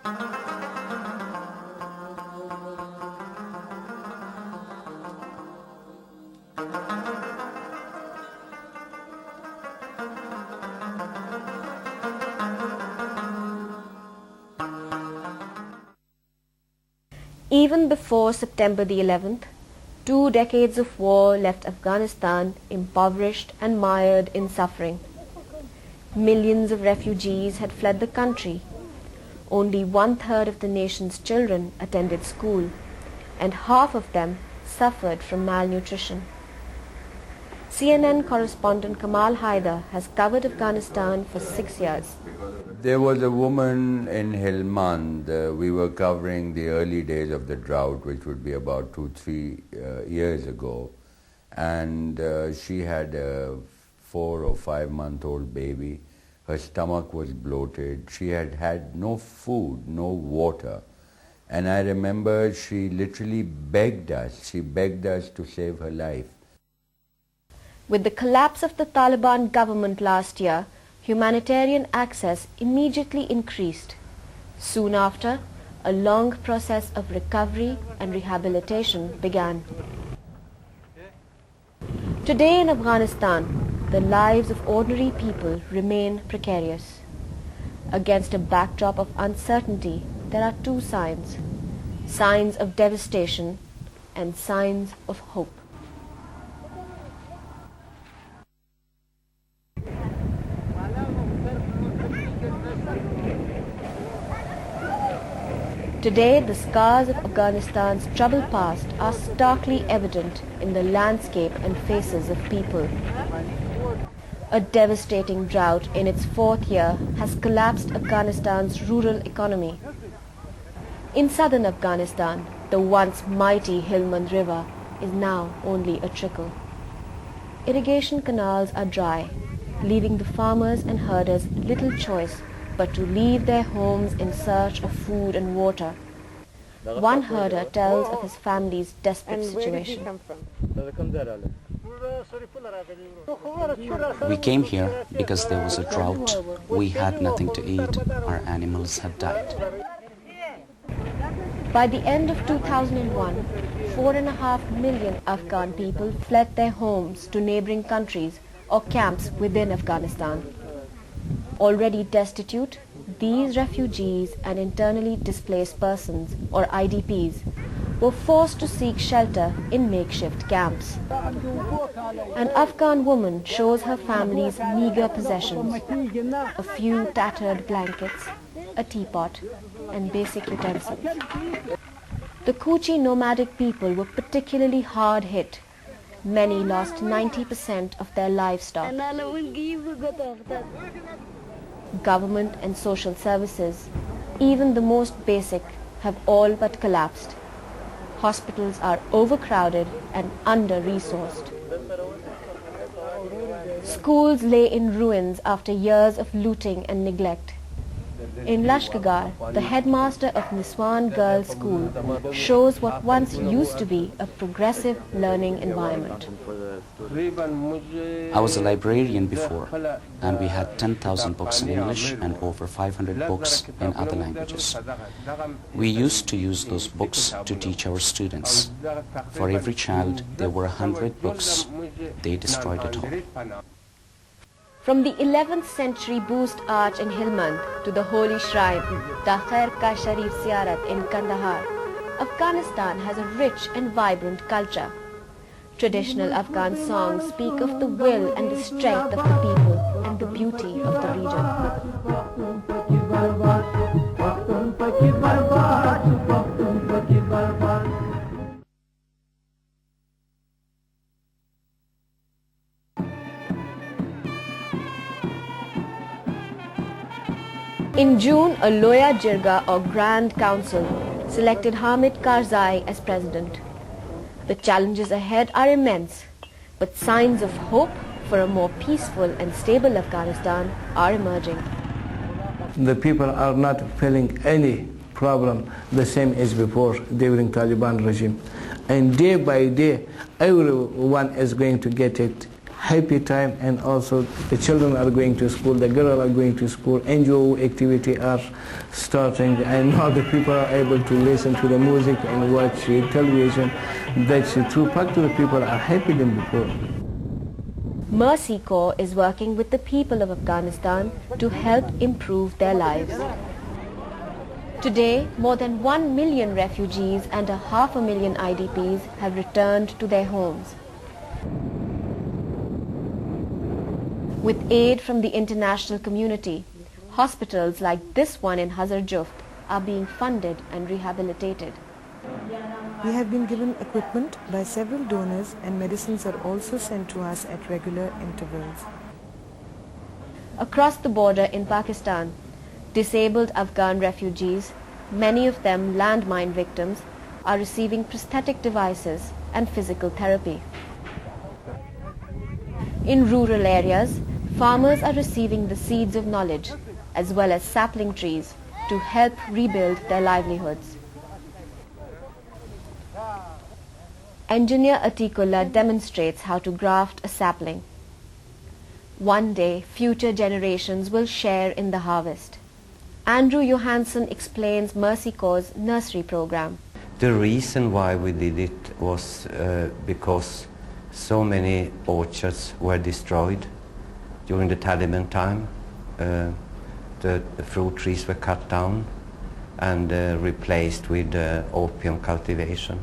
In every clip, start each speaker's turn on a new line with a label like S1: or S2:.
S1: Even before September the 11th, 2 decades of war left Afghanistan impoverished and mired in suffering. Millions of refugees had fled the country. Only 1/3 of the nation's children attended school, and half of them suffered from malnutrition. CNN correspondent Kamal Haider has covered Afghanistan for 6 years.
S2: There was a woman in Helmand. We were covering the early days of the drought, which would be about 2-3 years ago. And she had a 4 or 5-month-old baby. Her stomach was bloated. She had had no food, no water. And I remember she literally begged us. She begged us to save her life.
S1: With the collapse of the Taliban government last year, humanitarian access immediately increased. Soon after, a long process of recovery and rehabilitation began. Today in Afghanistan, the lives of ordinary people remain precarious. Against a backdrop of uncertainty, there are 2 signs: signs of devastation and signs of hope. Today, the scars of Afghanistan's troubled past are starkly evident in the landscape and faces of people. A devastating drought in its 4th year has collapsed Afghanistan's rural economy. In southern Afghanistan, the once mighty Helmand River is now only a trickle. Irrigation canals are dry, leaving the farmers and herders little choice but to leave their homes in search of food and water. One herder tells of his family's desperate situation.
S3: We came here because there was a drought. We had nothing to eat. Our animals had died.
S1: By the end of 2001, 4.5 million Afghan people fled their homes to neighboring countries or camps within Afghanistan. Already destitute, these refugees and internally displaced persons, or IDPs, were forced to seek shelter in makeshift camps. An Afghan woman shows her family's meager possessions: a few tattered blankets, a teapot, and basic utensils. The Kuchi nomadic people were particularly hard hit. Many lost 90% of their livestock. Government and social services, even the most basic, have all but collapsed. Hospitals are overcrowded and under-resourced. Schools lay in ruins after years of looting and neglect. In Lashkagar, the headmaster of Niswan Girls' School shows what once used to be a progressive learning environment.
S3: I was a librarian before, and we had 10,000 books in English and over 500 books in other languages. We used to use those books to teach our students. For every child, there were 100 books. They destroyed it all.
S1: From the 11th century Boost Arch in Helmand to the holy shrine, the Khair Ka Sharif Ziyarat in Kandahar, Afghanistan has a rich and vibrant culture. Traditional Afghan songs speak of the will and the strength of the people and the beauty of the region. In June, a Loya Jirga or Grand Council selected Hamid Karzai as president. The challenges ahead are immense, but signs of hope for a more peaceful and stable Afghanistan are emerging.
S4: The people are not feeling any problem the same as before during Taliban regime. And day by day, everyone is going to get it happy time, and also the children are going to school, the girls are going to school, NGO activity are starting, and now the people are able to listen to the music and watch television. That's true. Part of the people are happy than before.
S1: Mercy Corps is working with the people of Afghanistan to help improve their lives. Today, more than 1 million refugees and 500,000 IDPs have returned to their homes. With aid from the international community, hospitals like this one in Hazar Juft are being funded and rehabilitated.
S5: We have been given equipment by several donors, and medicines are also sent to us at regular intervals.
S1: Across the border in Pakistan, disabled Afghan refugees, many of them landmine victims, are receiving prosthetic devices and physical therapy. In rural areas, farmers are receiving the seeds of knowledge as well as sapling trees to help rebuild their livelihoods. Engineer Atikullah demonstrates how to graft a sapling. One day, future generations will share in the harvest. Andrew Johansson explains Mercy Corps' nursery program.
S6: The reason why we did it was because so many orchards were destroyed during the Taliban time. The fruit trees were cut down and replaced with opium cultivation.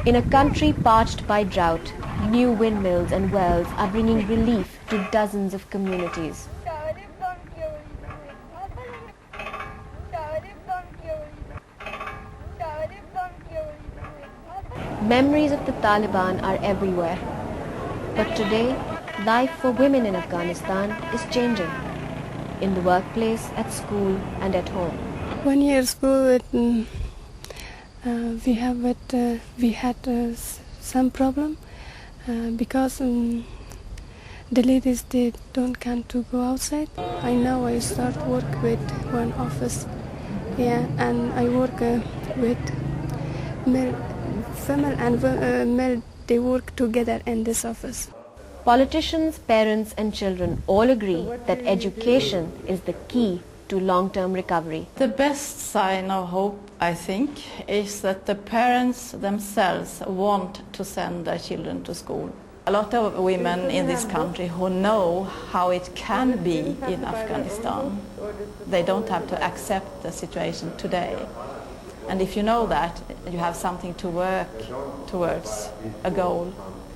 S1: In a country parched by drought, new windmills and wells are bringing relief to dozens of communities. Memories of the Taliban are everywhere. But today, life for women in Afghanistan is changing. In the workplace, at school and at home.
S7: 1 year school, we had some problem because the ladies, they don't come to go outside. I now I start work with one office, and I work with male, female and male. They work together in this office.
S1: Politicians, parents and children all agree that education is the key to long-term recovery.
S8: The best sign of hope, I think, is that the parents themselves want to send their children to school. A lot of women in this country who know how it can be in Afghanistan, they don't have to accept the situation today. And if you know that, you have something to work towards, a goal,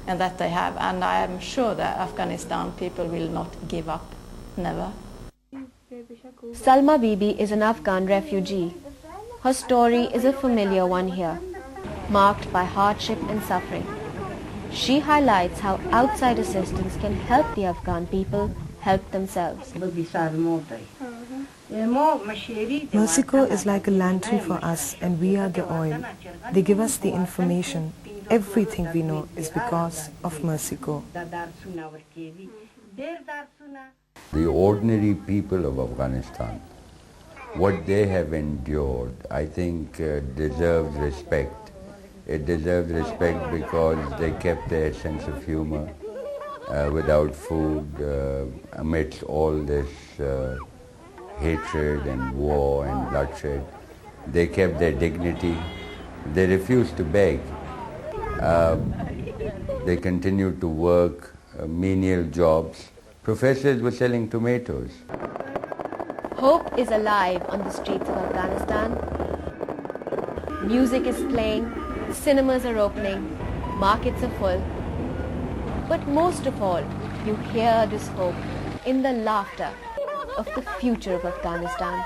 S8: and that they have. And I am sure that Afghanistan people will not give up, never.
S1: Salma Bibi is an Afghan refugee. Her story is a familiar one here, marked by hardship and suffering. She highlights how outside assistance can help the Afghan people help themselves.
S5: Mercy Corps is like a lantern for us, and we are the oil. They give us the information. Everything we know is because of Mercy Corps.
S2: The ordinary people of Afghanistan, what they have endured, I think deserves respect. It deserves respect because they kept their sense of humor without food, amidst all this hatred and war and bloodshed. They kept their dignity. They refused to beg. They continued to work menial jobs. Professors were selling tomatoes.
S1: Hope is alive on the streets of Afghanistan. Music is playing, cinemas are opening, markets are full. But most of all, you hear this hope in the laughter of the future of Afghanistan.